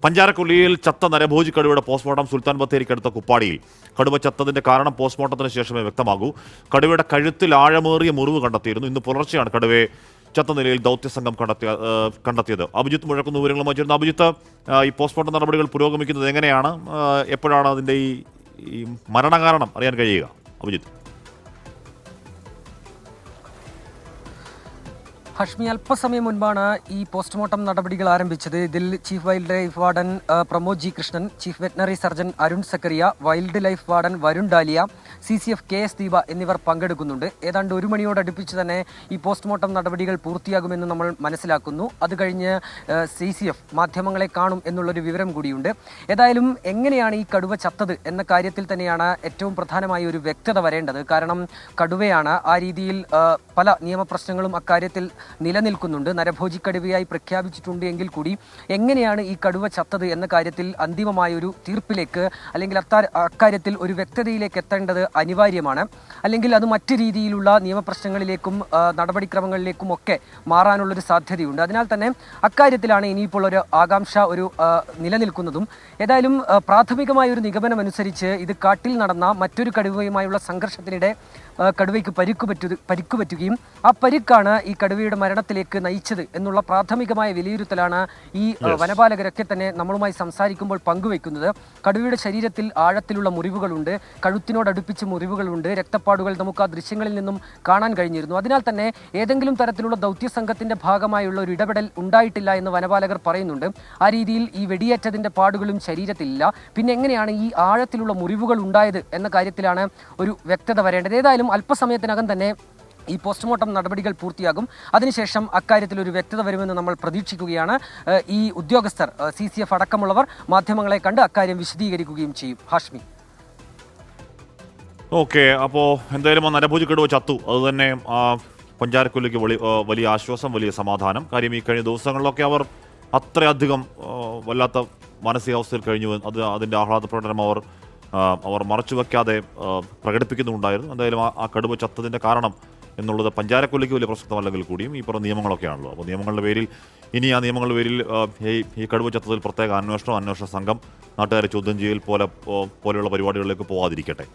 പഞ്ചാരക്കൊല്ലിയിൽ ചത്ത നരഭോജി കടുവയുടെ പോസ്റ്റ്മോർട്ടം സുൽത്താൻ ബത്തേരിക്കടുത്ത കുപ്പാടിയിൽ. കടുവ ചത്തതിന്റെ കാരണം പോസ്റ്റ്മോർട്ടത്തിന് ശേഷമേ വ്യക്തമാകൂ. കടുവയുടെ കഴുത്തിൽ ആഴമേറിയ മുറിവ് കണ്ടെത്തിയിരുന്നു. ഇന്ന് പുലർച്ചെയാണ് കടുവയെ ചത്ത നിലയിൽ ദൗത്യസംഘം കണ്ടെത്തിയത്. അഭിജിത്ത് മുഴക്കുന്ന വിവരങ്ങളുമായി ചേർന്ന അഭിജിത്ത്, ഈ പോസ്റ്റ്മോർട്ടം നടപടികൾ പുരോഗമിക്കുന്നത് എങ്ങനെയാണ്? എപ്പോഴാണ് അതിൻ്റെ ഈ മരണകാരണം അറിയാൻ കഴിയുക? അഭിജിത്ത്. ഹഷ്മി, അല്പസമയം മുൻപാണ് ഈ പോസ്റ്റ്മോർട്ടം നടപടികൾ ആരംഭിച്ചത്. ഇതിൽ chief wildlife warden Pramod G Krishnan, chief veterinary surgeon Arun Zacharia, wildlife warden Varun Dalia, CCF KS Deepa എന്നിവർ പങ്കെടുക്കുന്നുണ്ട്. ഏതാണ്ട് 1 മണിയോടടുപ്പിച്ച് തന്നെ ഈ പോസ്റ്റ്മോർട്ടം നടപടികൾ പൂർത്തിയാകുമെന്ന് നമ്മൾ മനസ്സിലാക്കുന്നു. അത് കഴിഞ്ഞ് CCF മാധ്യമങ്ങളെ കാണും എന്നുള്ളൊരു വിവരം കൂടിയുണ്ട്. ഏതായാലും എങ്ങനെയാണ് ഈ കടുവ ചത്തത് എന്ന കാര്യത്തിൽ തന്നെയാണ് ഏറ്റവും പ്രധാനമായ ഒരു വ്യക്തത വരേണ്ടത്. കാരണം കടുവയാണ്, ആ രീതിയിൽ പല നിയമപ്രശ്നങ്ങളും അക്കാര്യത്തിൽ നിലനിൽക്കുന്നുണ്ട്. നരഭോജി കടുവയായി പ്രഖ്യാപിച്ചിട്ടുണ്ട് എങ്കിൽ കൂടി എങ്ങനെയാണ് ഈ കടുവ ചത്തത് എന്ന കാര്യത്തിൽ അന്തിമമായ ഒരു തീർപ്പിലേക്ക് അല്ലെങ്കിൽ അക്കാര്യത്തിൽ ഒരു വ്യക്തതയിലേക്ക് എത്തേണ്ടത് അനിവാര്യമാണ്. അല്ലെങ്കിൽ അത് മറ്റു രീതിയിലുള്ള നിയമപ്രശ്നങ്ങളിലേക്കും നടപടിക്രമങ്ങളിലേക്കും ഒക്കെ മാറാനുള്ളൊരു സാധ്യതയുണ്ട്. അതിനാൽ തന്നെ അക്കാര്യത്തിലാണ് ഇനിയിപ്പോൾ ഒരു ആകാംക്ഷ നിലനിൽക്കുന്നതും. ഏതായാലും പ്രാഥമികമായ ഒരു നിഗമനം അനുസരിച്ച് ഇത് കാട്ടിൽ നടന്ന മറ്റൊരു കടുവയുമായുള്ള സംഘർഷത്തിനിടെ കടുവയ്ക്ക് പരിക്ക് പറ്റുകയും ആ പരിക്കാണ് ഈ കടുവയുടെ മരണത്തിലേക്ക് നയിച്ചത് എന്നുള്ള പ്രാഥമികമായ വിലയിരുത്തലാണ് ഈ വനപാലകരൊക്കെ തന്നെ നമ്മളുമായി സംസാരിക്കുമ്പോൾ പങ്കുവെക്കുന്നത്. കടുവയുടെ ശരീരത്തിൽ ആഴത്തിലുള്ള മുറിവുകളുണ്ട്, കഴുത്തിനോടടുപ്പിച്ച് മുറിവുകളുണ്ട്, രക്തപ്പാടുകൾ നമുക്ക് ആ ദൃശ്യങ്ങളിൽ നിന്നും കാണാൻ കഴിഞ്ഞിരുന്നു. അതിനാൽ തന്നെ ഏതെങ്കിലും തരത്തിലുള്ള ദൗത്യസംഘത്തിന്റെ ഭാഗമായുള്ള ഒരു ഇടപെടൽ ഉണ്ടായിട്ടില്ല എന്ന് വനപാലകർ പറയുന്നുണ്ട്. ആ രീതിയിൽ ഈ വെടിയേറ്റതിന്റെ പാടുകളും ശരീരത്തിലില്ല. പിന്നെ എങ്ങനെയാണ് ഈ ആഴത്തിലുള്ള മുറിവുകൾ ഉണ്ടായത് എന്ന കാര്യത്തിലാണ് ഒരു വ്യക്തത വരേണ്ടത്. ഏതായാലും അല്പസമയത്തിനകം തന്നെ ഈ പോസ്റ്റ്മോർട്ടം നടപടികൾ പൂർത്തിയാകും. അതിനുശേഷം അക്കാര്യത്തിൽ ഒരു വ്യക്തത വരുമെന്ന് നമ്മൾ പ്രതീക്ഷിക്കുകയാണ്. ഈ ഉദ്യോഗസ്ഥർ CCF അടക്കമുള്ളവർ മാധ്യമങ്ങളെ കണ്ട് അക്കാര്യം വിശദീകരിക്കുകയും ചെയ്യും. ഹാഷ്മി. ഓക്കെ, അപ്പോൾ എന്തായാലും നരഭോജി കടുവ ചത്തു. അതുതന്നെ പഞ്ചാരക്കൊല്ലിക്ക് വലിയ ആശ്വാസം, വലിയ സമാധാനം. കാര്യം ഈ കഴിഞ്ഞ ദിവസങ്ങളിലൊക്കെ അവർ അത്രയധികം വല്ലാത്ത മാനസികാവസ്ഥയിൽ കഴിഞ്ഞു. അതിൻ്റെ ആഹ്ലാദ പ്രകടനം അവർ മറച്ചുവെക്കാതെ പ്രകടിപ്പിക്കുന്നുണ്ടായിരുന്നു. എന്തായാലും ആ കടുവ ചത്തതിൻ്റെ കാരണം എന്നുള്ളത് പഞ്ചാരക്കൊല്ലിക്ക് വലിയ പ്രസക്തമല്ലെങ്കിൽ കൂടിയും ഈ പറഞ്ഞ നിയമങ്ങളൊക്കെയാണല്ലോ. അപ്പോൾ നിയമങ്ങളുടെ പേരിൽ ആ നിയമങ്ങളുടെ പേരിൽ ഈ കടുവ ചത്തതിൽ പ്രത്യേക അന്വേഷണ സംഘം നാട്ടുകാരെ ചോദ്യം ചെയ്യൽ പോലെയുള്ള പരിപാടികളിലേക്ക് പോകാതിരിക്കട്ടെ.